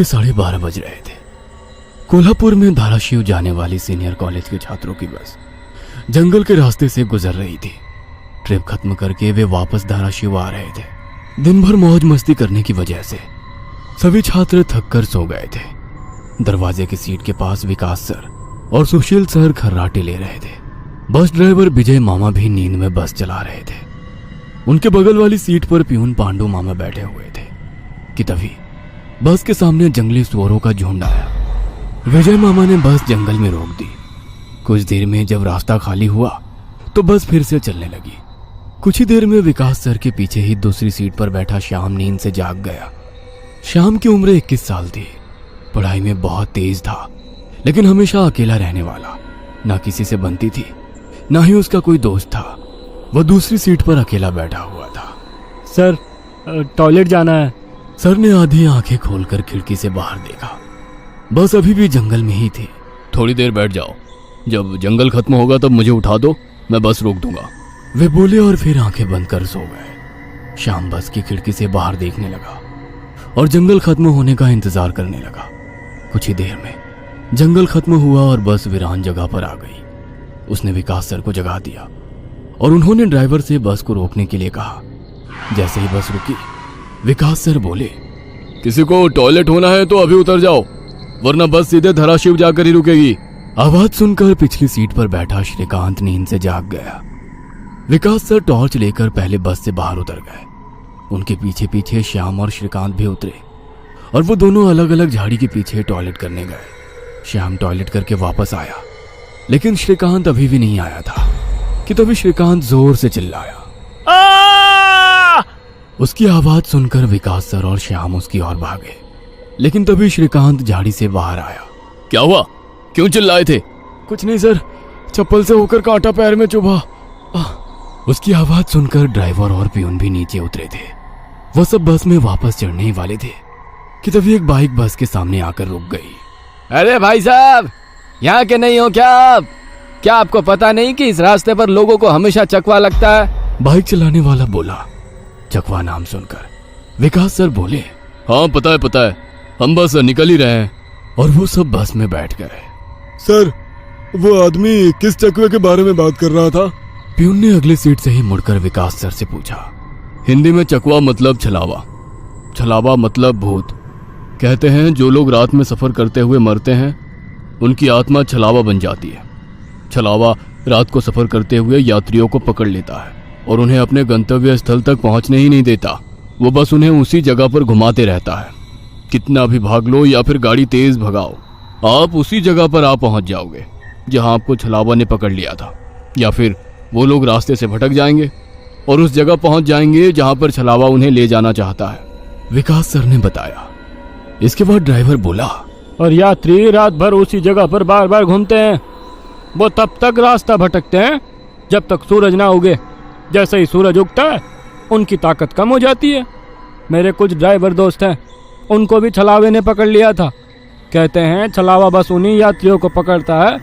के 12:30 बज रहे थे। कोल्हापुर में धाराशिव जाने वाली सीनियर कॉलेज के छात्रों की बस जंगल के रास्ते से गुजर रही थी। ट्रिप खत्म करके वे वापस धाराशिव आ रहे थे। दिन भर मौज मस्ती करने की वजह से सभी छात्र थक कर सो गए थे। दरवाजे की सीट के पास विकास सर और सुशील सर खर्राटे ले रहे थे। बस ड्राइवर विजय मामा भी नींद में बस चला रहे थे। उनके बगल वाली सीट पर प्यून पांडु मामा बैठे हुए थे कि तभी बस के सामने जंगली सुअरों का झुंड आया। विजय मामा ने बस जंगल में रोक दी। कुछ देर में जब रास्ता खाली हुआ तो बस फिर से चलने लगी। कुछ ही देर में विकास सर के पीछे ही दूसरी सीट पर बैठा श्याम नींद से जाग गया। श्याम की उम्र 21 साल थी। पढ़ाई में बहुत तेज था, लेकिन हमेशा अकेला रहने वाला। ना किसी से बनती थी, ना ही उसका कोई दोस्त था। वह दूसरी सीट पर अकेला बैठा हुआ था। सर, टॉयलेट जाना है। सर ने आधी आंखें खोलकर खिड़की से बाहर देखा। बस अभी भी जंगल में ही थी। थोड़ी देर बैठ जाओ, जब जंगल खत्म होगा तब मुझे उठा दो, मैं बस रोक दूंगा। वे बोले और फिर आंखें बंद कर सो गए। श्याम बस की खिड़की से बाहर देखने लगा और जंगल खत्म होने का इंतजार करने लगा। कुछ ही देर में जंगल खत्म हुआ और बस वीरान जगह पर आ गई। उसने विकास सर को जगा दिया और उन्होंने ड्राइवर से बस को रोकने के लिए कहा। जैसे ही बस रुकी, विकास सर बोले, किसी को टॉयलेट होना है तो अभी उतर जाओ, वरना बस सीधे धाराशिव जाकर ही रुकेगी। आवाज सुनकर पिछली सीट पर बैठा श्रीकांत नींद से जाग गया। विकास सर टॉर्च लेकर पहले बस से बाहर उतर गए। उनके पीछे पीछे श्याम और श्रीकांत भी उतरे और वो दोनों अलग अलग झाड़ी के पीछे टॉयलेट करने गए। श्याम टॉयलेट करके वापस आया, लेकिन श्रीकांत अभी भी नहीं आया था कि तभी श्रीकांत जोर से चिल्लाया। उसकी आवाज सुनकर विकास सर और श्याम उसकी ओर भागे, लेकिन तभी श्रीकांत झाड़ी से बाहर आया। क्या हुआ, क्यों चिल्लाए थे? कुछ नहीं सर, चप्पल से होकर कांटा पैर में चुभा। उसकी आवाज सुनकर ड्राइवर और प्यून भी नीचे उतरे थे। वो सब बस में वापस चढ़ने ही वाले थे कि तभी एक बाइक बस के सामने आकर रुक गई। अरे भाई साहब, यहाँ के नहीं हो क्या आप? क्या आपको पता नहीं कि इस रास्ते पर लोगों को हमेशा चकवा लगता है? बाइक चलाने वाला बोला। चकवा नाम सुनकर विकास सर बोले, हाँ पता है, हम बस निकल ही रहे हैं। और वो सब बस में बैठ गए। सर, वो आदमी किस चकवे के बारे में बात कर रहा था? प्यून ने अगली सीट से ही मुड़कर विकास सर से पूछा। हिंदी में चकवा मतलब छलावा, छलावा मतलब भूत। कहते हैं जो लोग रात में सफर करते हुए मरते हैं उनकी आत्मा छलावा बन जाती है। छलावा रात को सफर करते हुए यात्रियों को पकड़ लेता है और उन्हें अपने गंतव्य स्थल तक पहुंचने ही नहीं देता। वो बस उन्हें उसी जगह पर घुमाते रहता है। कितना भी भाग लो या फिर गाड़ी तेज भगाओ, आप उसी जगह पर आ पहुंच जाओगे जहां आपको छलावा ने पकड़ लिया था। या फिर वो लोग रास्ते से भटक जाएंगे और उस जगह पहुंच जाएंगे जहां पर छलावा उन्हें ले जाना चाहता है। विकास सर ने बताया। इसके बाद ड्राइवर बोला, और यात्री रात भर उसी जगह पर बार बार घूमते हैं। वो तब तक रास्ता भटकते हैं जब तक सूरज ना उगे। जैसे ही सूरज उगता है उनकी ताकत कम हो जाती है। मेरे कुछ ड्राइवर दोस्त हैं, उनको भी छलावे ने पकड़ लिया था। कहते हैं छलावा बस उन्हीं यात्रियों को पकड़ता है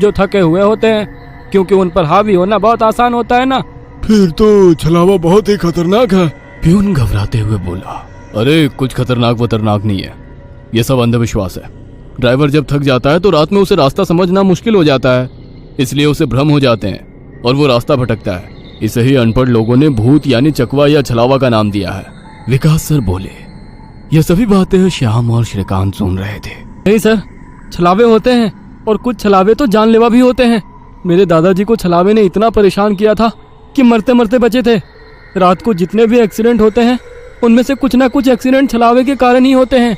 जो थके हुए होते हैं, क्योंकि उन पर हावी होना बहुत आसान होता है ना। फिर तो छलावा बहुत ही खतरनाक है। प्यून घबराते हुए बोला। अरे कुछ खतरनाक वतरनाक नहीं है, ये सब अंधविश्वास है। ड्राइवर जब थक जाता है तो रात में उसे रास्ता समझना मुश्किल हो जाता है, इसलिए उसे भ्रम हो जाते हैं और वो रास्ता भटकता है। इसे ही अनपढ़ लोगों ने भूत यानी चकवा या छलावा का नाम दिया है। विकास सर बोले। यह सभी बातें श्याम और श्रीकांत सुन रहे थे। नहीं सर, छलावे होते हैं और कुछ छलावे तो जानलेवा भी होते हैं। मेरे दादाजी को छलावे ने इतना परेशान किया था कि मरते मरते बचे थे। रात को जितने भी एक्सीडेंट होते हैं उनमें से कुछ ना कुछ एक्सीडेंट छलावे के कारण ही होते हैं।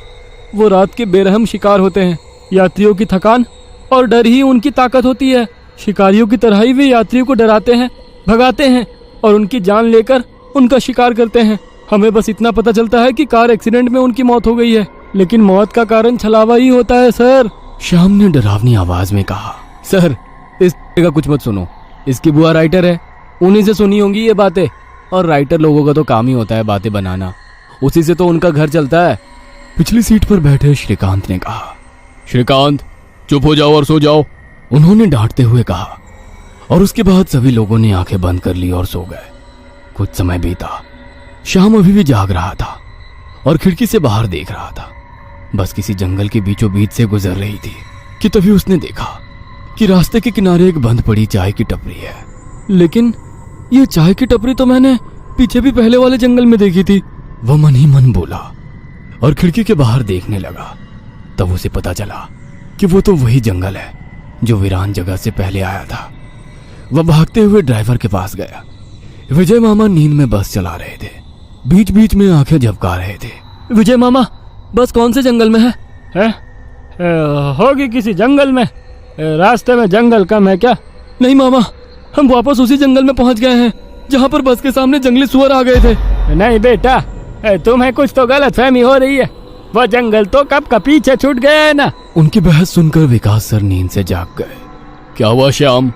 वो रात के बेरहम शिकार होते हैं। यात्रियों की थकान और डर ही उनकी ताकत होती है। शिकारियों की तरह ही वे यात्रियों को डराते हैं, भगाते हैं और उनकी जान लेकर उनका शिकार करते हैं। हमें बस इतना पता चलता है कि कार एक्सीडेंट में उनकी मौत हो गई है, लेकिन मौत का कारण छलावा ही होता है सर। श्याम ने डरावनी आवाज में कहा। सर, इस का कुछ मत सुनो, इसकी बुआ राइटर है, उन्हीं से सुनी होंगी ये बातें। और राइटर लोगों का तो काम ही होता है बातें बनाना, उसी से तो उनका घर चलता है। पिछली सीट पर बैठे श्रीकांत ने कहा। श्रीकांत, चुप हो जाओ और सो जाओ, उन्होंने डांटते हुए कहा। और उसके बाद सभी लोगों ने आंखें बंद कर ली और सो गए। कुछ समय बीता। श्याम अभी भी जाग रहा था और खिड़की से बाहर देख रहा था। बस किसी जंगल के बीचों बीच से गुजर रही थी कि तभी उसने देखा कि रास्ते के किनारे एक बंद पड़ी चाय की टपरी है। लेकिन ये चाय की टपरी तो मैंने पीछे भी पहले वाले जंगल में देखी थी। वह मन ही मन बोला और खिड़की के बाहर देखने लगा। तब उसे पता चला कि वो तो वही जंगल है जो वीरान जगह से पहले आया था। वह भागते हुए ड्राइवर के पास गया। विजय मामा नींद में बस चला रहे थे, बीच बीच में आंखें झपका रहे थे। विजय मामा, बस कौन से जंगल में है? होगी किसी जंगल में। रास्ते में जंगल कम है क्या? नहीं मामा, हम वापस उसी जंगल में पहुंच गए हैं जहां पर बस के सामने जंगली सुअर आ गए थे। नहीं बेटा, तुम्हें कुछ तो गलतफहमी हो रही है। वो जंगल तो कब का पीछे छूट गया है ना। उनकी बहस सुनकर विकास सर नींद से जाग गए। क्या हुआ श्याम?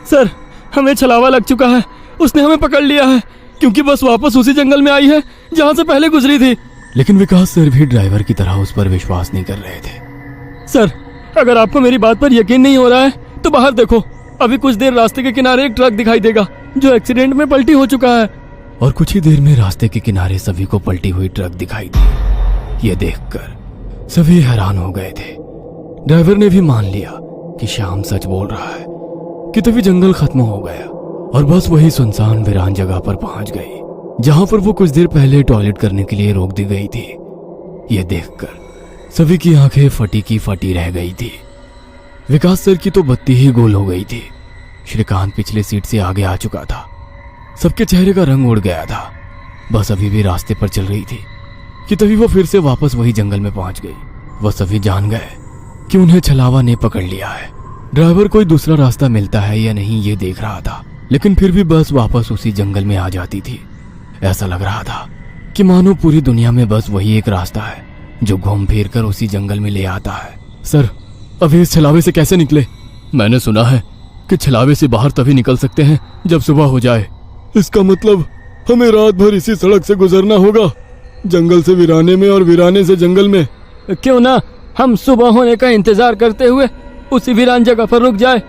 सर, हमें छलावा लग चुका है। उसने हमें पकड़ लिया है क्योंकि बस वापस उसी जंगल में आई है जहां से पहले गुजरी थी। लेकिन विकास सर भी ड्राइवर की तरह उस पर विश्वास नहीं कर रहे थे। सर, अगर आपको मेरी बात पर यकीन नहीं हो रहा है तो बाहर देखो। अभी कुछ देर रास्ते के किनारे एक ट्रक दिखाई देगा जो एक्सीडेंट में पलटी हो चुका है। और कुछ ही देर में रास्ते के किनारे सभी को पलटी हुई ट्रक दिखाई दी। ये देखकर सभी हैरान हो गए थे। ड्राइवर ने भी मान लिया कि श्याम सच बोल रहा है कि तभी जंगल खत्म हो गया और बस वही सुनसान वीरान जगह पर पहुंच गई जहां पर वो कुछ देर पहले टॉयलेट करने के लिए रोक दी गई थी। ये देखकर सभी की आंखें फटी की फटी रह गई थी। विकास सर की तो बत्ती ही गोल हो गई थी। श्रीकांत पिछले सीट से आगे आ चुका था। सबके चेहरे का रंग उड़ गया था। बस अभी भी रास्ते पर चल रही थी कि तभी वो फिर से वापस वही जंगल में पहुंच गई। वह सभी जान गए कि उन्हें छलावा ने पकड़ लिया है। ड्राइवर कोई दूसरा रास्ता मिलता है या नहीं ये देख रहा था, लेकिन फिर भी बस वापस उसी जंगल में आ जाती थी। ऐसा लग रहा था कि मानो पूरी दुनिया में बस वही एक रास्ता है जो घूम फिर कर उसी जंगल में ले आता है। सर, अभी इस छलावे से कैसे निकले? मैंने सुना है कि छलावे से बाहर तभी निकल सकते हैं जब सुबह हो जाए। इसका मतलब हमें रात भर इसी सड़क से गुजरना होगा, जंगल से वीराने में और वीराने से जंगल में। क्यों ना हम सुबह होने का इंतजार करते हुए उसी वीरान जगह पर रुक जाए।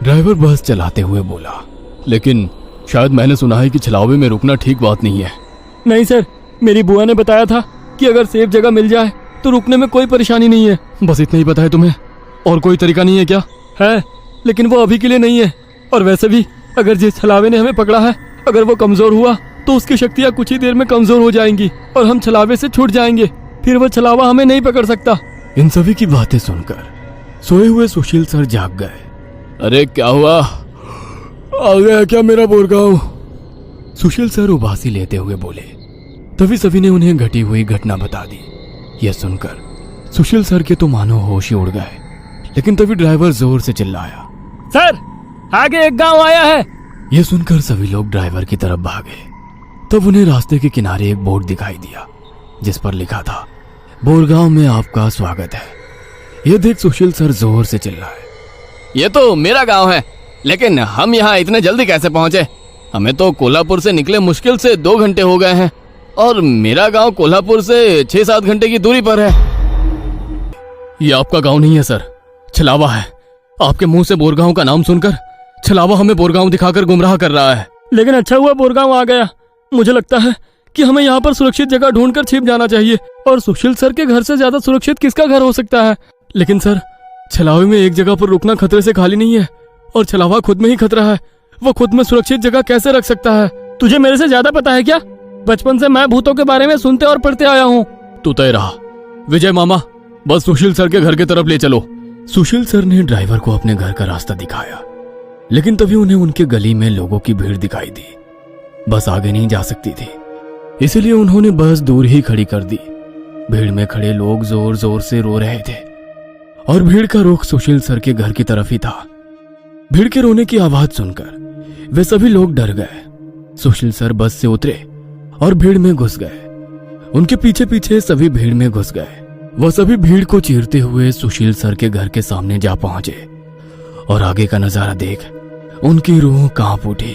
ड्राइवर बस चलाते हुए बोला। लेकिन शायद मैंने सुना है कि छलावे में रुकना ठीक बात नहीं है। नहीं सर, मेरी बुआ ने बताया था कि अगर सेफ जगह मिल जाए तो रुकने में कोई परेशानी नहीं है। बस इतना ही पता है तुम्हें? और कोई तरीका नहीं है क्या? है, लेकिन वो अभी के लिए नहीं है। और वैसे भी अगर जिस छलावे ने हमें पकड़ा है, अगर वो कमजोर हुआ तो उसकी शक्तियाँ कुछ ही देर में कमजोर हो जाएंगी और हम छलावे से छूट जाएंगे। फिर वो छलावा हमें नहीं पकड़ सकता। इन सभी की बातें सुनकर सोए हुए सुशील सर जाग गए। अरे क्या हुआ? आ गया क्या मेरा बोरगांव? सुशील सर उबासी लेते हुए बोले। तभी सभी ने उन्हें घटी हुई घटना बता दी। यह सुनकर सुशील सर के तो मानो होश ही उड़ गए। लेकिन तभी ड्राइवर जोर से चिल्लाया, सर, आगे एक गांव आया है। यह सुनकर सभी लोग ड्राइवर की तरफ भागे। तब उन्हें रास्ते के किनारे एक बोर्ड दिखाई दिया जिस पर लिखा था, बोरगांव में आपका स्वागत है। यह देख सुशील सर जोर से चिल्लाए, ये तो मेरा गांव है, लेकिन हम यहाँ इतने जल्दी कैसे पहुंचे? हमें तो कोल्हापुर से निकले मुश्किल से 2 घंटे हो गए हैं और मेरा गांव कोल्हापुर से 6-7 घंटे की दूरी पर है। ये आपका गांव नहीं है सर, छलावा है। आपके मुंह से बोरगांव का नाम सुनकर छलावा हमें बोरगांव दिखाकर गुमराह कर रहा है। लेकिन अच्छा हुआ बोरगांव आ गया। मुझे लगता है कि हमें यहाँ पर सुरक्षित जगह ढूंढकर छिप जाना चाहिए। और सुशील सर के घर से ज्यादा सुरक्षित किसका घर हो सकता है? लेकिन सर, छलावे में एक जगह पर रुकना खतरे से खाली नहीं है और छलावा खुद में ही खतरा है। वो खुद में सुरक्षित जगह कैसे रख सकता है? तुझे मेरे से ज्यादा पता है क्या? बचपन से मैं भूतों के बारे में सुनते और पढ़ते आया हूँ। तू तय रहा। विजय मामा, बस सुशील सर के घर की तरफ ले चलो। सुशील सर ने ड्राइवर को अपने घर का रास्ता दिखाया, लेकिन तभी उन्हें उनके गली में लोगों की भीड़ दिखाई दी। बस आगे नहीं जा सकती थी, इसलिए उन्होंने बस दूर ही खड़ी कर दी। भीड़ में खड़े लोग जोर जोर से रो रहे थे और भीड़ का रुख सुशील सर के घर की तरफ ही था। भीड़ के रोने की आवाज सुनकर वे सभी लोग डर गए। सुशील सर बस से उतरे और भीड़ में घुस गए। उनके पीछे पीछे सभी भीड़ में घुस गए। वह सभी भीड़ को चीरते हुए सुशील सर के घर के सामने जा पहुंचे और आगे का नजारा देख उनकी रूह कांप उठी,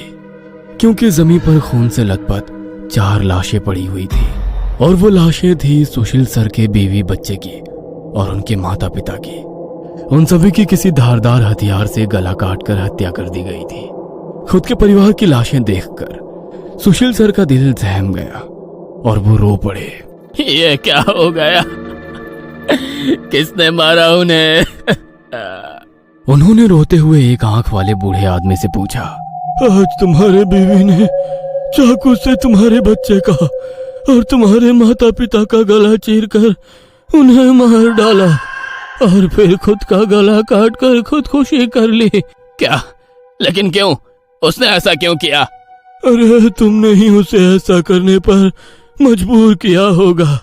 क्योंकि जमीन पर खून से लथपथ 4 लाशें पड़ी हुई थी और वो लाशें थी सुशील सर के बीवी बच्चे की और उनके माता पिता की। उन सभी की किसी धारदार हथियार से गला काटकर हत्या कर दी गई थी। खुद के परिवार की लाशें देखकर सुशील सर का दिल सहम गया और वो रो पड़े। ये क्या हो गया? किसने मारा उन्हें? उन्होंने रोते हुए एक आंख वाले बूढ़े आदमी से पूछा। आज तुम्हारे बीवी ने चाकू से तुम्हारे बच्चे का और तुम्हारे माता पिता का गला चीरकर उन्हें मार डाला और फिर खुद का गला काट कर खुदकुशी कर ली। क्या? लेकिन क्यों? उसने ऐसा क्यों किया? अरे तुमने ही उसे ऐसा करने पर मजबूर किया होगा,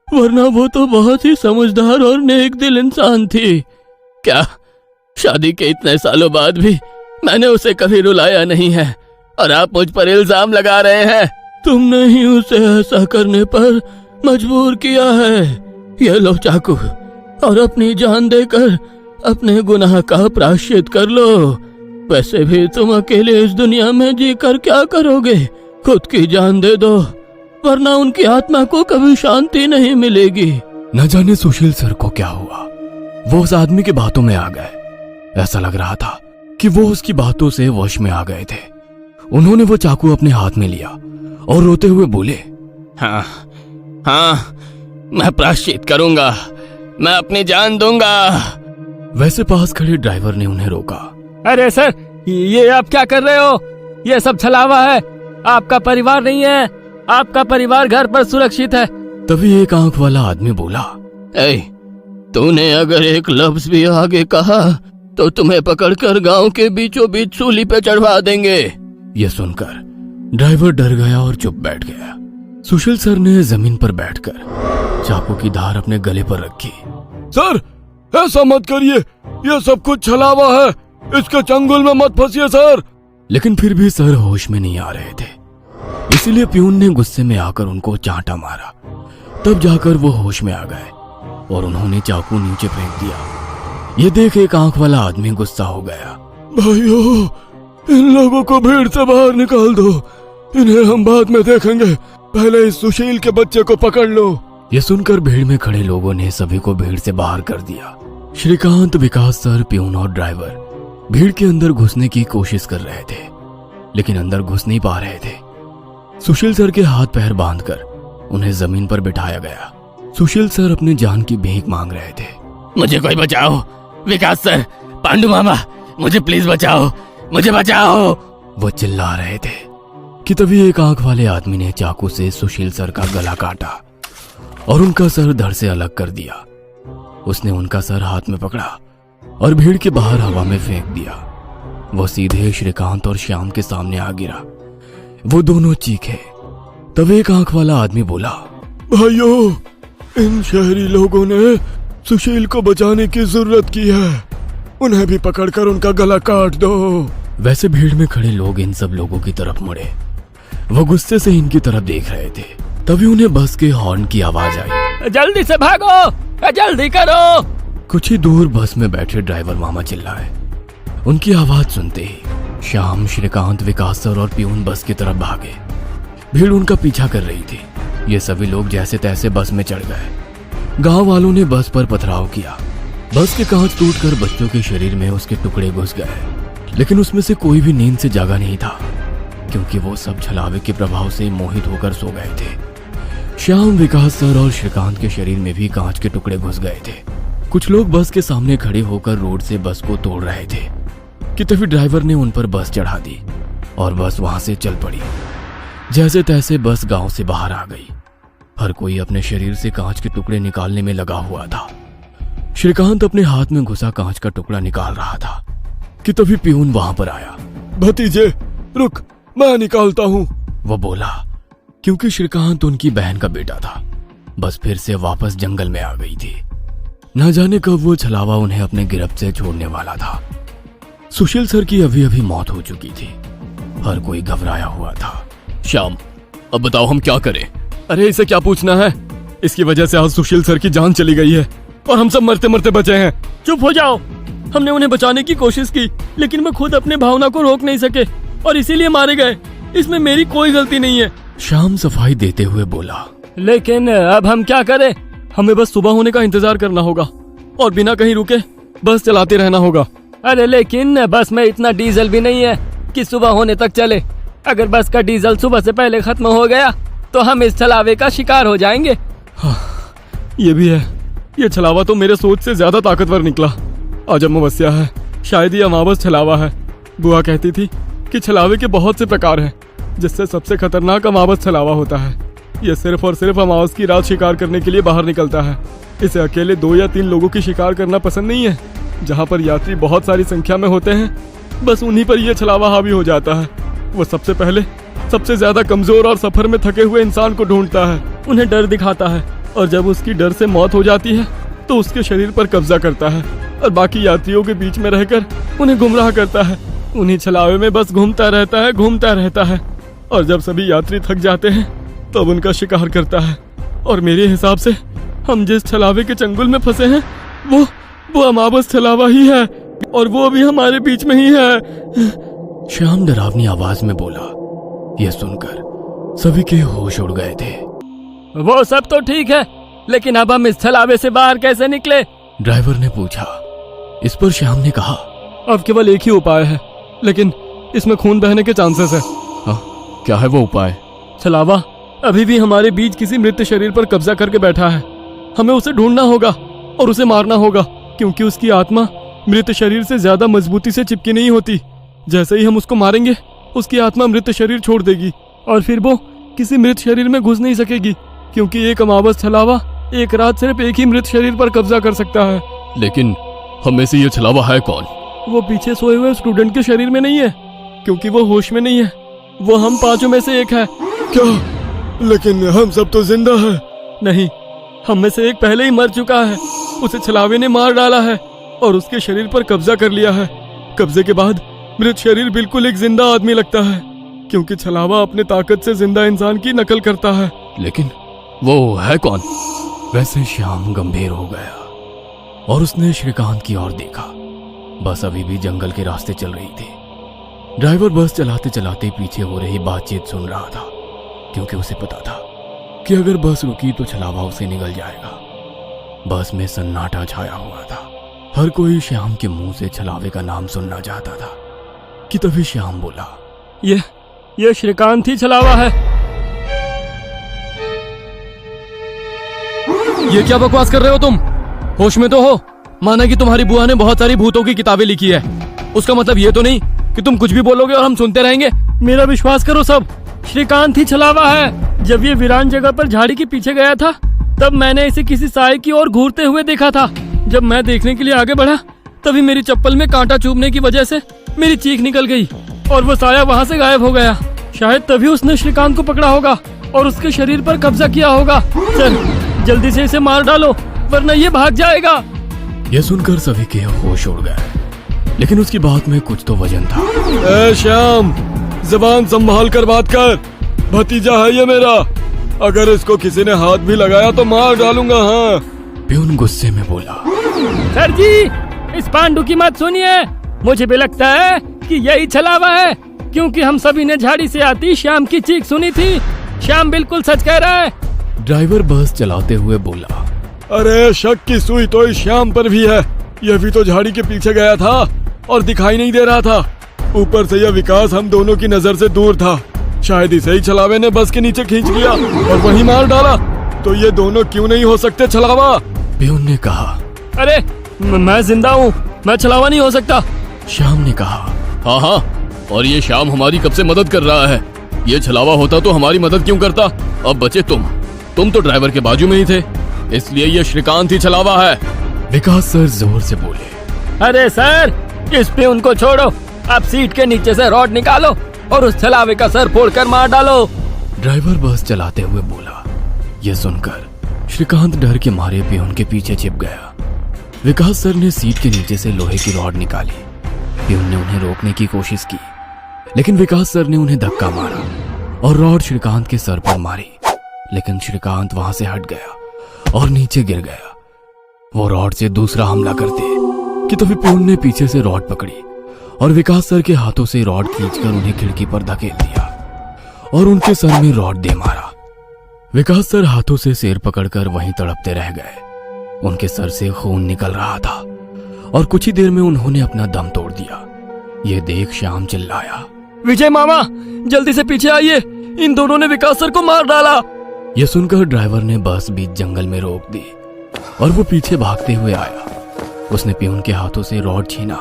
वरना वो तो बहुत ही समझदार और नेक दिल इंसान थी। क्या शादी के इतने सालों बाद भी मैंने उसे कभी रुलाया नहीं है और आप मुझ पर इल्जाम लगा रहे हैं? तुमने ही उसे ऐसा करने पर मजबूर किया है। ये लो चाकू और अपनी जान देकर अपने गुनाह का प्रायश्चित कर लो। वैसे भी तुम अकेले इस दुनिया में जीकर क्या करोगे? खुद की जान दे दो, वरना उनकी आत्मा को कभी शांति नहीं मिलेगी। न जाने सुशील सर को क्या हुआ, वो उस आदमी की बातों में आ गए। ऐसा लग रहा था कि वो उसकी बातों से वश में आ गए थे। उन्होंने वो चाकू अपने हाथ में लिया और रोते हुए बोले, हाँ हाँ, मैं प्रायश्चित करूंगा, मैं अपनी जान दूंगा। वैसे पास खड़े ड्राइवर ने उन्हें रोका। अरे सर, ये आप क्या कर रहे हो? ये सब छलावा है, आपका परिवार नहीं है। आपका परिवार घर पर सुरक्षित है। तभी एक आंख वाला आदमी बोला, ए, तूने अगर एक लफ्ज भी आगे कहा तो तुम्हें पकड़कर गांव के बीचों बीच सूली पे चढ़वा देंगे। यह सुनकर ड्राइवर डर गया और चुप बैठ गया। सुशील सर ने जमीन पर बैठकर चाकू की धार अपने गले पर रखी। सर, ऐसा मत करिए, यह सब कुछ छलावा है, इसके चंगुल में मत फंसिए सर। लेकिन फिर भी सर होश में नहीं आ रहे थे, इसीलिए प्यून ने गुस्से में आकर उनको चांटा मारा। तब जाकर वो होश में आ गए और उन्होंने चाकू नीचे फेंक दिया। ये देख एक आंख वाला आदमी गुस्सा हो गया। भाइयों, इन लोगों को भीड़ से बाहर निकाल दो, इन्हें हम बाद में देखेंगे, पहले इस सुशील के बच्चे को पकड़ लो। ये सुनकर भीड़ में खड़े लोगों ने सभी को भीड़ से बाहर कर दिया। श्रीकांत, विकास सर, प्यून और ड्राइवर भीड़ के अंदर घुसने की कोशिश कर रहे थे, लेकिन अंदर घुस नहीं पा रहे थे। सुशील सर के हाथ पैर बांधकर उन्हें जमीन पर बिठाया गया। सुशील सर अपनी जान की भीख मांग रहे थे। मुझे कोई बचाओ, विकास सर, पांडु मामा, मुझे प्लीज बचाओ, मुझे बचाओ। वो चिल्ला रहे थे कि तभी एक आंख वाले आदमी ने चाकू से सुशील सर का गला काटा और उनका सर धड़ से अलग कर दिया। उसने उनका सर हाथ में पकड़ा और भीड़ के बाहर हवा में फेंक दिया। वो सीधे श्रीकांत और श्याम के सामने आ गिरा। वो दोनों चीखे। तब एक आंख वाला आदमी बोला, भाइयों, इन शहरी लोगों ने सुशील को बचाने की जरूरत की है, उन्हें भी पकड़कर उनका गला काट दो। वैसे भीड़ में खड़े लोग इन सब लोगों की तरफ मुड़े। वो गुस्से से इनकी तरफ देख रहे थे। तभी उन्हें बस के हॉर्न की आवाज आई। जल्दी से भागो, जल्दी करो। कुछ ही दूर बस में बैठे ड्राइवर मामा चिल्लाए। उनकी आवाज सुनते ही श्याम, श्रीकांत, विकास सर और प्यून बस की तरफ भागे। भीड़ उनका पीछा कर रही थी। ये सभी लोग जैसे तैसे बस में चढ़ गए। गांव वालों ने बस पर पथराव किया। बस के कांच टूटकर बच्चों के शरीर में उसके टुकड़े घुस गए, लेकिन उसमें से कोई भी नींद से जागा नहीं था, क्योंकि वो सब छलावे के प्रभाव से मोहित होकर सो गए थे। श्याम, विकास सर और श्रीकांत के शरीर में भी कांच के टुकड़े घुस गए थे। कुछ लोग बस के सामने खड़े होकर रोड से बस को तोड़ रहे थे कि तभी ड्राइवर ने उन पर बस चढ़ा दी और बस वहां से चल पड़ी। जैसे तैसे बस गांव से बाहर आ गई। हर कोई अपने शरीर से कांच के टुकड़े निकालने में लगा हुआ था। श्रीकांत अपने हाथ में घुसा कांच का टुकड़ा निकाल रहा था कि तभी प्यून वहां पर आया। भतीजे रुक, मैं निकालता हूँ, वो बोला, क्योंकि श्रीकांत उनकी बहन का बेटा था। बस फिर से वापस जंगल में आ गई थी। न जाने कब वो छलावा उन्हें अपने गिरफ्त से छोड़ने वाला था। सुशील सर की अभी अभी मौत हो चुकी थी। हर कोई घबराया हुआ था। श्याम, अब बताओ हम क्या करें? अरे इसे क्या पूछना है, इसकी वजह से आज सुशील सर की जान चली गई है और हम सब मरते मरते बचे हैं। चुप हो जाओ। हमने उन्हें बचाने की कोशिश की, लेकिन वो खुद अपने भावना को रोक नहीं सके और इसीलिए मारे गए। इसमें मेरी कोई गलती नहीं है। श्याम सफाई देते हुए बोला, लेकिन अब हम क्या करें? हमें बस सुबह होने का इंतजार करना होगा और बिना कहीं रुके बस चलाते रहना होगा। अरे लेकिन बस में इतना डीजल भी नहीं है कि सुबह होने तक चले। अगर बस का डीजल सुबह से पहले खत्म हो गया तो हम इस छलावे का शिकार हो जाएंगे। ये भी है, ये छलावा तो मेरे सोच से ज्यादा ताकतवर निकला। आज अमावस्या है, शायद ये अमावस छलावा है। बुआ कहती थी कि छलावे के बहुत से प्रकार हैं, जिससे सबसे खतरनाक अमावस छलावा होता है। यह सिर्फ और सिर्फ अमावस की रात शिकार करने के लिए बाहर निकलता है। इसे अकेले 2 या 3 लोगों की शिकार करना पसंद नहीं है। जहाँ पर यात्री बहुत सारी संख्या में होते हैं, बस उन्हीं पर यह छलावा हावी हो जाता है। वो सबसे पहले सबसे ज्यादा कमजोर और सफर में थके हुए इंसान को ढूंढता है, उन्हें डर दिखाता है, और जब उसकी डर से मौत हो जाती है तो उसके शरीर पर कब्जा करता है और बाकी यात्रियों के बीच में रहकर उन्हें गुमराह करता है। उन्हीं छलावे में बस घूमता रहता है और जब सभी यात्री थक जाते हैं तब उनका शिकार करता है। और मेरे हिसाब से हम जिस छलावे के चंगुल में फंसे हैं वो अमावस छलावा ही है, और वो अभी हमारे बीच में ही है। श्याम डरावनी आवाज में बोला। यह सुनकर सभी के होश उड़ गए थे। वो सब तो ठीक है, लेकिन अब हम इस छलावे से बाहर कैसे निकले? ड्राइवर ने पूछा। इस पर श्याम ने कहा, अब केवल एक ही उपाय है, लेकिन इसमें खून बहने के चांसेस है। हाँ, क्या है वो उपाय? छलावा अभी भी हमारे बीच किसी मृत शरीर पर कब्जा करके बैठा है। हमें उसे ढूंढना होगा और उसे मारना होगा, क्योंकि उसकी आत्मा मृत शरीर से ज्यादा मजबूती से चिपकी नहीं होती। जैसे ही हम उसको मारेंगे, उसकी आत्मा मृत शरीर छोड़ देगी और फिर वो किसी मृत शरीर में घुस नहीं सकेगी, क्योंकि एक अमावस छलावा एक रात सिर्फ एक ही मृत शरीर पर कब्जा कर सकता है। लेकिन हम में से ये छलावा है कौन? वो पीछे सोए हुए स्टूडेंट के शरीर में नहीं है, क्योंकि वो होश में नहीं है। वो हम 5 में से एक है। क्या? लेकिन हम सब तो जिंदा हैं। नहीं, हम में से एक पहले ही मर चुका है। उसे छलावे ने मार डाला है और उसके शरीर पर कब्जा कर लिया है। कब्जे के बाद मृत शरीर बिल्कुल एक जिंदा आदमी लगता है, क्योंकि छलावा अपने ताकत से जिंदा इंसान की नकल करता है। लेकिन वो है कौन? वैसे श्याम गंभीर हो गया और उसने श्रीकांत की ओर देखा। बस अभी भी जंगल के रास्ते चल रही थी। ड्राइवर बस चलाते चलाते पीछे हो रही बातचीत सुन रहा था, क्योंकि उसे पता था कि अगर बस रुकी तो छलावा उसे निगल जाएगा। बस में सन्नाटा छाया हुआ था। हर कोई श्याम के मुंह से छलावे का नाम सुनना चाहता था कि तभी श्याम बोला, ये श्रीकांत ही छलावा है। ये क्या बकवास कर रहे हो तुम? होश में तो हो? माना कि तुम्हारी बुआ ने बहुत सारी भूतों की किताबें लिखी है, उसका मतलब ये तो नहीं कि तुम कुछ भी बोलोगे और हम सुनते रहेंगे। मेरा विश्वास करो, सब श्रीकांत ही छलावा है। जब ये वीरान जगह पर झाड़ी के पीछे गया था, तब मैंने इसे किसी साए की ओर घूरते हुए देखा था। जब मैं देखने के लिए आगे बढ़ा, तभी मेरी चप्पल में कांटा चुभने की वजह से मेरी चीख निकल गई और वो साया वहाँ से गायब हो गया। शायद तभी उसने श्रीकांत को पकड़ा होगा और उसके शरीर पर कब्जा किया होगा। चल, जल्दी से इसे मार डालो, वरना ये भाग जाएगा। यह सुनकर सभी के होश उड़ गए, लेकिन उसकी बात में कुछ तो वजन था। ए श्याम, जबान संभाल कर बात कर। भतीजा है ये मेरा, अगर इसको किसी ने हाथ भी लगाया तो मार डालूंगा। हाँ। प्यून गुस्से में बोला। सर जी, इस पांडु की मत सुनिए। मुझे भी लगता है कि यही छलावा है, क्योंकि हम सभी ने झाड़ी से आती श्याम की चीख सुनी थी। श्याम बिल्कुल सच कह रहा है। ड्राइवर बस चलाते हुए बोला। अरे शक की सुई तो इस श्याम पर भी है। यह भी तो झाड़ी के पीछे गया था और दिखाई नहीं दे रहा था। ऊपर से यह विकास हम दोनों की नजर से दूर था। शायद इसे ही छलावे ने बस के नीचे खींच लिया और वहीं मार डाला। तो ये दोनों क्यों नहीं हो सकते छलावा? प्यून ने कहा। अरे मैं जिंदा हूँ, मैं छलावा नहीं हो सकता। श्याम ने कहा। हाँ, और ये श्याम हमारी कब से मदद कर रहा है। ये छलावा होता तो हमारी मदद क्यों करता? अब बचे तुम तो ड्राइवर के बाजू में ही थे, इसलिए ये श्रीकांत ही छलावा है। विकास सर जोर से बोले। अरे सर, इस प्यून को छोड़ो, आप सीट के नीचे से रॉड निकालो और उस छलावे का सर फोड़कर मार डालो। ड्राइवर बस चलाते हुए बोला। यह सुनकर श्रीकांत डर के मारे प्यून के पीछे छिप गया। विकास सर ने सीट के नीचे से लोहे की रॉड निकाली। प्यून ने उन्हें रोकने की कोशिश की, लेकिन विकास सर ने उन्हें धक्का मारा और रॉड श्रीकांत के सर पर मारी। लेकिन श्रीकांत वहां से हट गया और नीचे गिर गया। वो रॉड से दूसरा हमला करते कि तभी प्यून ने पीछे से रॉड पकड़ी और विकास सर के हाथों से रॉड खींचकर उन्हें खिड़की पर धकेल दिया और उनके सर में रॉड दे मारा। विकास सर हाथों से सिर पकड़कर वहीं तड़पते रह गए। उनके सर से खून निकल रहा था और कुछ ही देर में उन्होंने अपना दम तोड़ दिया। यह देख श्याम चिल्लाया। विजय मामा, जल्दी से पीछे आइए, इन दोनों ने विकास सर को मार डाला। यह सुनकर ड्राइवर ने बस बीच जंगल में रोक दी और वो पीछे भागते हुए आया। उसने पियून के हाथों से रॉड छीना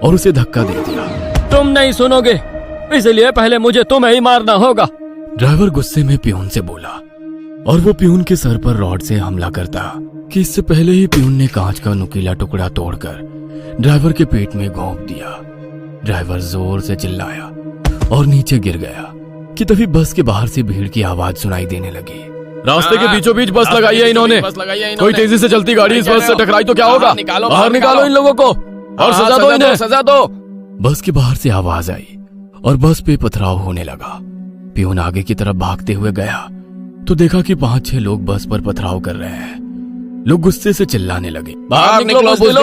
और उसे धक्का दे दिया। तुम नहीं सुनोगे, इसलिए पहले मुझे तुम्हें ही मारना होगा। ड्राइवर गुस्से में पियून से बोला और वो पियून के सर पर रॉड से हमला करता कि इससे पहले ही पियून ने कांच का नुकीला टुकड़ा तोड़कर ड्राइवर के पेट में घोंप दिया। ड्राइवर जोर से चिल्लाया और नीचे गिर गया कि तभी बस के बाहर से भीड़ की आवाज सुनाई देने लगी। रास्ते के बीचों बीच बस लगाई है इन्होंने। कोई तेजी से चलती गाड़ी इस बस से टकराई तो क्या होगा? बाहर निकालो इन लोगों को और सजा दो इन्हें, सजा दो। बस के बाहर से आवाज आई और बस पे पथराव होने लगा। पियून आगे की तरफ भागते हुए गया तो देखा कि 5-6 लोग बस पर पथराव कर रहे हैं। लोग गुस्से से चिल्लाने लगे, बाहर निकलो बुज़दिलो,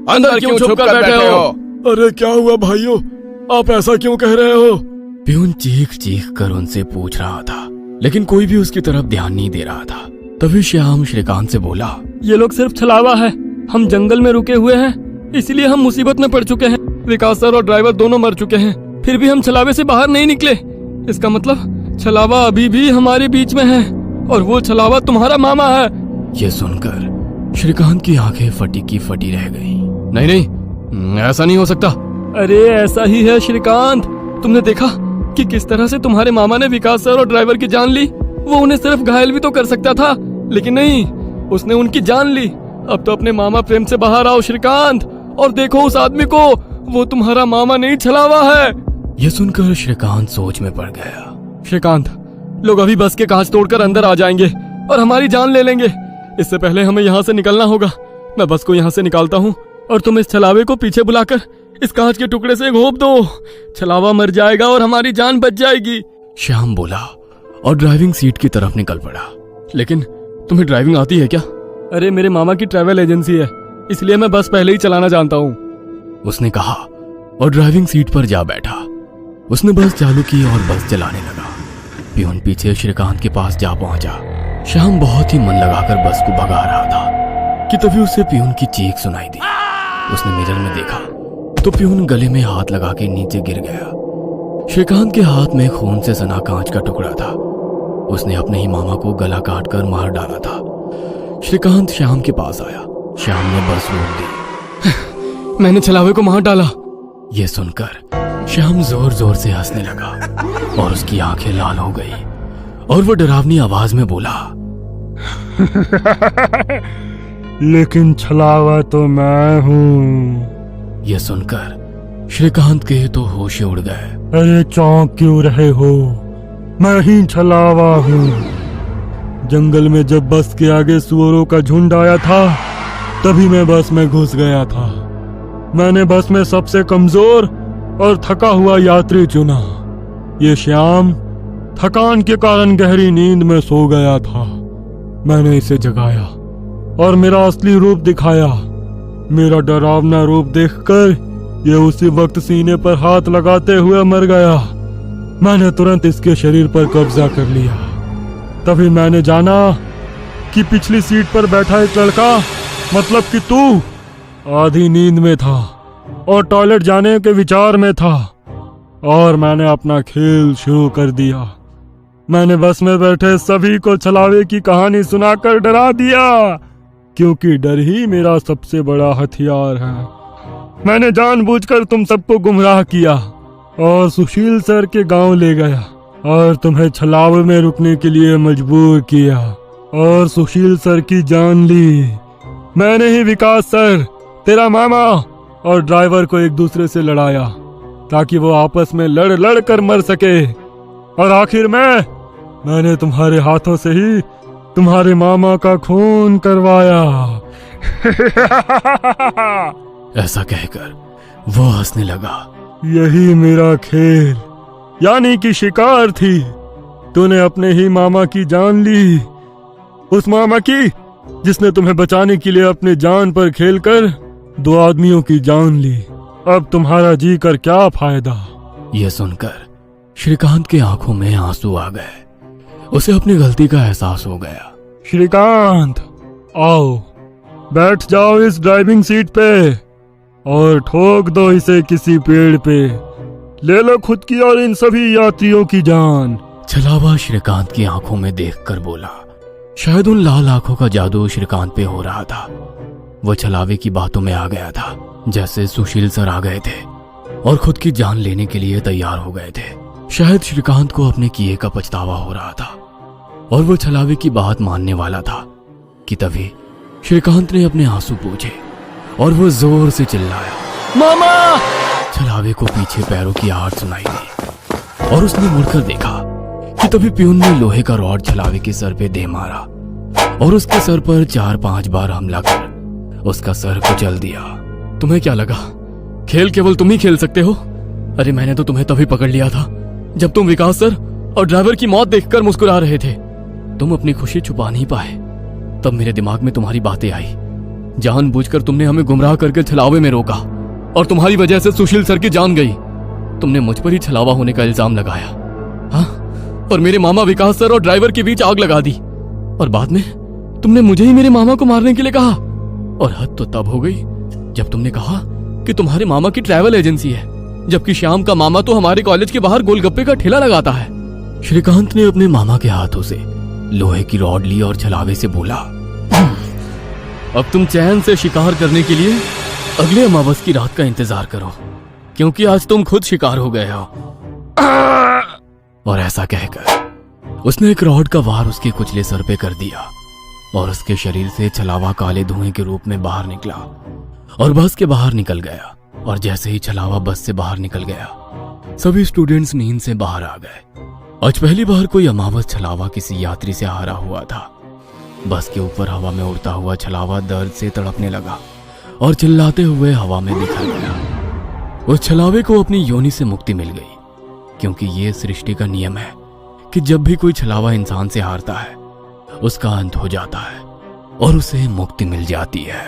अंदर क्यों छुप कर बैठे हो? अरे क्या हुआ भाइयों, आप ऐसा क्यों कह रहे हो? पियून चीख चीख कर उनसे पूछ रहा था, लेकिन कोई भी उसकी तरफ ध्यान नहीं दे रहा था। तभी श्याम श्रीकांत से बोला, ये लोग सिर्फ छलावा है। हम जंगल में रुके हुए हैं, इसलिए हम मुसीबत में पड़ चुके हैं। विकास सर और ड्राइवर दोनों मर चुके हैं, फिर भी हम छलावे से बाहर नहीं निकले। इसका मतलब छलावा अभी भी हमारे बीच में है और वो छलावा तुम्हारा मामा है। ये सुनकर श्रीकांत की आंखें फटी की फटी रह गईं। नहीं नहीं, ऐसा नहीं हो सकता। अरे ऐसा ही है श्रीकांत, तुमने देखा कि किस तरह से तुम्हारे मामा ने विकास सर और ड्राइवर की जान ली। वो उन्हें सिर्फ घायल भी तो कर सकता था, लेकिन नहीं, उसने उनकी जान ली। अब तो अपने मामा प्रेम से बाहर आओ श्रीकांत और देखो उस आदमी को, वो तुम्हारा मामा नहीं छलावा है। यह सुनकर श्रीकांत सोच में पड़ गया। श्रीकांत, लोग अभी बस के कांच तोड़कर अंदर आ जाएंगे और हमारी जान ले लेंगे। इससे पहले हमें यहाँ से निकलना होगा। मैं बस को यहाँ से निकालता हूँ और तुम इस छलावे को पीछे बुलाकर इस कांच के टुकड़े से घोंप दो। छलावा मर जाएगा और हमारी जान बच जाएगी। श्याम बोला और ड्राइविंग सीट की तरफ निकल पड़ा। लेकिन तुम्हें ड्राइविंग आती है क्या? अरे मेरे मामा की ट्रैवल एजेंसी है, इसलिए मैं बस पहले ही चलाना जानता हूँ, उसने कहा और ड्राइविंग सीट पर जा बैठा। उसने बस चालू की और बस चलाने लगा। पियून पीछे श्रीकांत के पास जा पहुंचा। श्याम बहुत ही मन लगाकर बस को भगा रहा था कि तभी उसे पियून की चीख सुनाई दी। उसने मिरर में देखा तो पियून गले में हाथ लगा के नीचे गिर गया। श्रीकांत के हाथ में खून से सना कांच का टुकड़ा था। उसने अपने ही मामा को गला काट कर मार डाला था। श्रीकांत श्याम के पास आया। श्याम ने बस रोक दी। मैंने छलावे को मार डाला। ये सुनकर श्याम जोर जोर से हंसने लगा और उसकी आंखें लाल हो गई और वो डरावनी आवाज में बोला, लेकिन छलावा तो मैं हूँ। यह सुनकर श्रीकांत के तो होश उड़ गए। अरे चौंक क्यों रहे हो? मैं ही छलावा हूँ। जंगल में जब बस के आगे सुअरों का झुंड आया था, तभी मैं बस में घुस गया था। मैंने बस में सबसे कमजोर और थका हुआ यात्री चुना। ये श्याम थकान के कारण गहरी नींद में सो गया था। मैंने इसे जगाया और मेरा असली रूप दिखाया। मेरा डरावना रूप देखकर ये उसी वक्त सीने पर हाथ लगाते हुए मर गया। मैंने तुरंत इसके शरीर पर कब्जा कर लिया। तभी मैंने जाना कि पिछली सीट पर बैठा एक लड़का, मतलब कि तू, आधी नींद में था और टॉयलेट जाने के विचार में था, और मैंने अपना खेल शुरू कर दिया। मैंने बस में बैठे सभी को छलावे की कहानी सुनाकर डरा दिया, क्योंकि डर ही मेरा सबसे बड़ा हथियार है। मैंने जानबूझकर तुम सबको गुमराह किया और सुशील सर के गांव ले गया और तुम्हें छलावे में रुकने के लिए मजबूर किया और सुशील सर की जान ली। मैंने ही विकास सर, तेरा मामा और ड्राइवर को एक दूसरे से लड़ाया ताकि वो आपस में लड़ लड़ कर मर सके, और आखिर मैंने तुम्हारे हाथों से ही तुम्हारे मामा का खून करवाया। ऐसा कहकर वो हंसने लगा। यही मेरा खेल यानी कि शिकार थी। तूने अपने ही मामा की जान ली, उस मामा की जिसने तुम्हें बचाने के लिए अपने जान पर खेलकर 2 आदमियों की जान ली। अब तुम्हारा जी कर क्या फायदा? यह सुनकर श्रीकांत के आंखों में आंसू आ गए। उसे अपनी गलती का एहसास हो गया। श्रीकांत, आओ बैठ जाओ इस ड्राइविंग सीट पे और ठोक दो इसे किसी पेड़ पे। ले लो खुद की और इन सभी यात्रियों की जान। छलावा श्रीकांत की आंखों में देखकर बोला, शायद उन लाल आंखों का जादू श्रीकांत पे हो रहा था। वो छलावे की बातों में आ गया था, जैसे सुशील सर आ गए थे और खुद की जान लेने के लिए तैयार हो गए थे। शायद श्रीकांत को अपने किए का पछतावा हो रहा था और वो छलावे की बात मानने वाला था कि तभी श्रीकांत ने अपने आंसू पोंछे और वो जोर से चिल्लाया, मामा। छलावे को पीछे पैरों की आहट सुनाई दी और उसने मुड़कर देखा कि तभी प्यून ने लोहे का रॉड छलावे के सर पे दे मारा और उसके सर पर 4-5 बार हमला कर उसका सर कुचल दिया। तुम्हें क्या लगा खेल केवल तुम ही खेल सकते हो? अरे मैंने तो तुम्हें तभी पकड़ लिया था जब तुम विकास सर और ड्राइवर की मौत देखकर मुस्कुरा रहे थे। तुम अपनी खुशी छुपा नहीं पाए। तब मेरे दिमाग में तुम्हारी बातें आई। जानबूझकर तुमने हमें गुमराह करके छलावे में रोका और तुम्हारी वजह से सुशील सर की जान गई। तुमने मुझ पर ही छलावा होने का इल्जाम लगाया, हाँ, और मेरे मामा विकास सर और ड्राइवर के बीच आग लगा दी और बाद में तुमने मुझे ही मेरे मामा को मारने के लिए कहा। और हद तो तब हो गई जब तुमने कहा कि तुम्हारे मामा की ट्रैवल एजेंसी है, जबकि श्याम का मामा तो हमारे कॉलेज के बाहर गोलगप्पे का ठेला लगाता है। श्रीकांत ने अपने मामा के हाथों से लोहे की रॉड ली और छलावे से बोला, अब तुम चैन से शिकार करने के लिए अगले अमावस की रात का इंतजार करो, क्योंकि आज तुम खुद शिकार हो गए हो। और ऐसा कहकर उसने एक रॉड का वार उसके कुचले सर पे कर दिया और उसके शरीर से छलावा काले धुएं के रूप में बाहर निकला और बस के बाहर निकल गया। और जैसे ही छलावा बस से बाहर निकल गया, सभी स्टूडेंट्स नींद से बाहर आ गए। आज पहली बार कोई अमावस छलावा किसी यात्री से हारा हुआ था। बस के ऊपर हवा में उड़ता हुआ छलावा दर्द से तड़पने लगा और चिल्लाते हुए हवा में बिखर गया। उस छलावे को अपनी योनि से मुक्ति मिल गई, क्योंकि ये सृष्टि का नियम है कि जब भी कोई छलावा इंसान से हारता है, उसका अंत हो जाता है और उसे मुक्ति मिल जाती है।